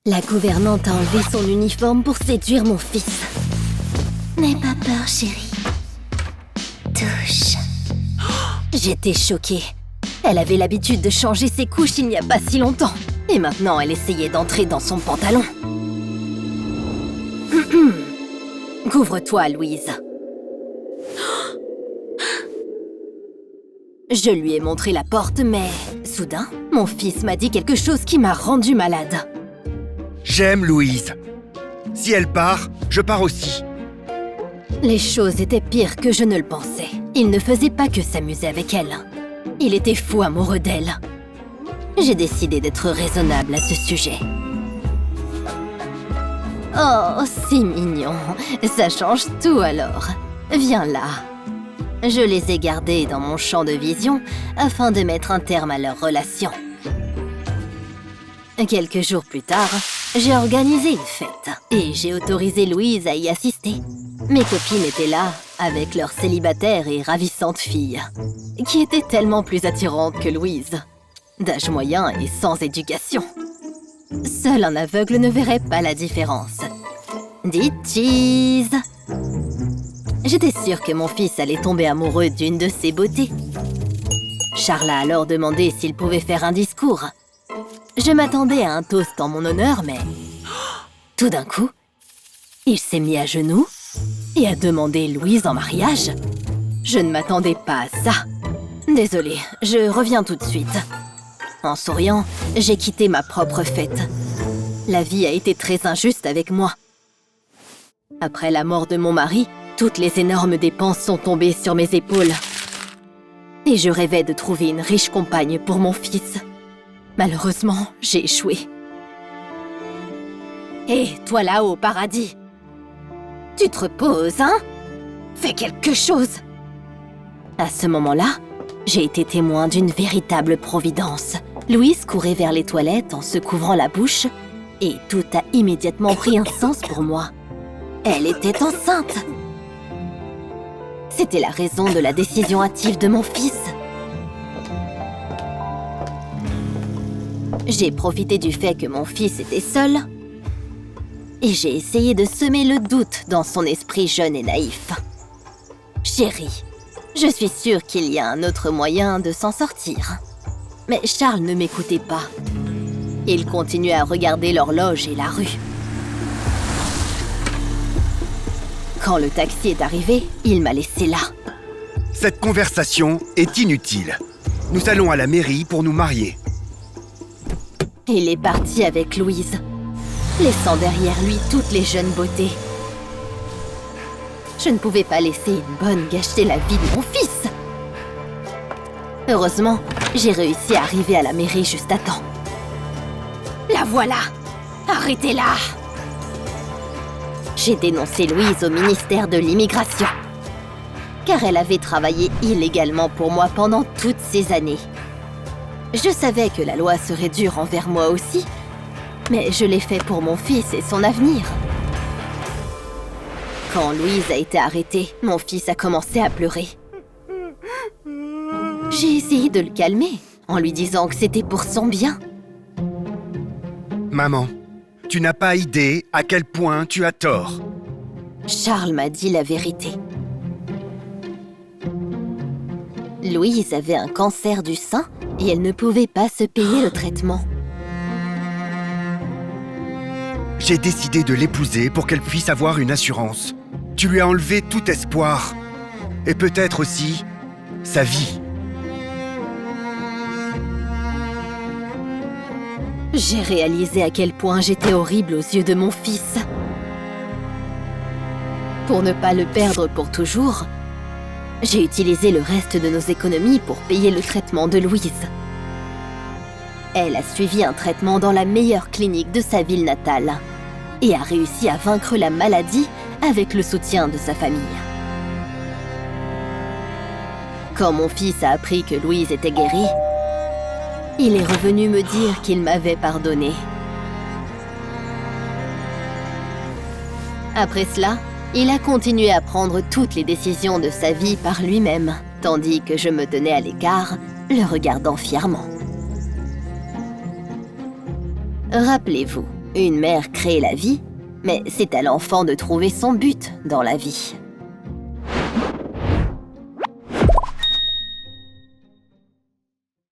La gouvernante a enlevé son uniforme pour séduire mon fils. N'aie pas peur, chérie. Touche. J'étais choquée. Elle avait l'habitude de changer ses couches il n'y a pas si longtemps. Et maintenant, elle essayait d'entrer dans son pantalon. Couvre-toi, Louise. Je lui ai montré la porte, mais soudain, mon fils m'a dit quelque chose qui m'a rendue malade. J'aime Louise. Si elle part, je pars aussi. Les choses étaient pires que je ne le pensais. Il ne faisait pas que s'amuser avec elle. Il était fou amoureux d'elle. J'ai décidé d'être raisonnable à ce sujet. Oh, c'est mignon. Ça change tout alors. Viens là. Je les ai gardés dans mon champ de vision afin de mettre un terme à leur relation. Quelques jours plus tard, j'ai organisé une fête et j'ai autorisé Louise à y assister. Mes copines étaient là avec leur célibataire et ravissante fille, qui était tellement plus attirante que Louise, d'âge moyen et sans éducation. Seul un aveugle ne verrait pas la différence. Dites cheese! J'étais sûre que mon fils allait tomber amoureux d'une de ses beautés. Charles a alors demandé s'il pouvait faire un discours. Je m'attendais à un toast en mon honneur, mais... Tout d'un coup, il s'est mis à genoux et a demandé Louise en mariage. Je ne m'attendais pas à ça. Désolée, je reviens tout de suite. En souriant, j'ai quitté ma propre fête. La vie a été très injuste avec moi. Après la mort de mon mari, toutes les énormes dépenses sont tombées sur mes épaules. Et je rêvais de trouver une riche compagne pour mon fils. Malheureusement, j'ai échoué. Hé, toi là-haut, paradis! Tu te reposes, hein? Fais quelque chose! À ce moment-là, j'ai été témoin d'une véritable providence. Louise courait vers les toilettes en se couvrant la bouche et tout a immédiatement pris un sens pour moi. Elle était enceinte! C'était la raison de la décision hâtive de mon fils. J'ai profité du fait que mon fils était seul et j'ai essayé de semer le doute dans son esprit jeune et naïf. Chérie, je suis sûre qu'il y a un autre moyen de s'en sortir. Mais Charles ne m'écoutait pas. Il continuait à regarder l'horloge et la rue. Quand le taxi est arrivé, il m'a laissé là. Cette conversation est inutile. Nous allons à la mairie pour nous marier. Il est parti avec Louise, laissant derrière lui toutes les jeunes beautés. Je ne pouvais pas laisser une bonne gâcher la vie de mon fils. Heureusement, j'ai réussi à arriver à la mairie juste à temps. La voilà! Arrêtez-la! J'ai dénoncé Louise au ministère de l'Immigration, car elle avait travaillé illégalement pour moi pendant toutes ces années. Je savais que la loi serait dure envers moi aussi, mais je l'ai fait pour mon fils et son avenir. Quand Louise a été arrêtée, mon fils a commencé à pleurer. J'ai essayé de le calmer, en lui disant que c'était pour son bien. Maman, tu n'as pas idée à quel point tu as tort. Charles m'a dit la vérité. Louise avait un cancer du sein et elle ne pouvait pas se payer le traitement. J'ai décidé de l'épouser pour qu'elle puisse avoir une assurance. Tu lui as enlevé tout espoir. Et peut-être aussi sa vie. J'ai réalisé à quel point j'étais horrible aux yeux de mon fils. Pour ne pas le perdre pour toujours, j'ai utilisé le reste de nos économies pour payer le traitement de Louise. Elle a suivi un traitement dans la meilleure clinique de sa ville natale et a réussi à vaincre la maladie avec le soutien de sa famille. Quand mon fils a appris que Louise était guérie, il est revenu me dire qu'il m'avait pardonné. Après cela, il a continué à prendre toutes les décisions de sa vie par lui-même, tandis que je me tenais à l'écart, le regardant fièrement. Rappelez-vous, Une mère crée la vie, mais c'est à l'enfant de trouver son but dans la vie.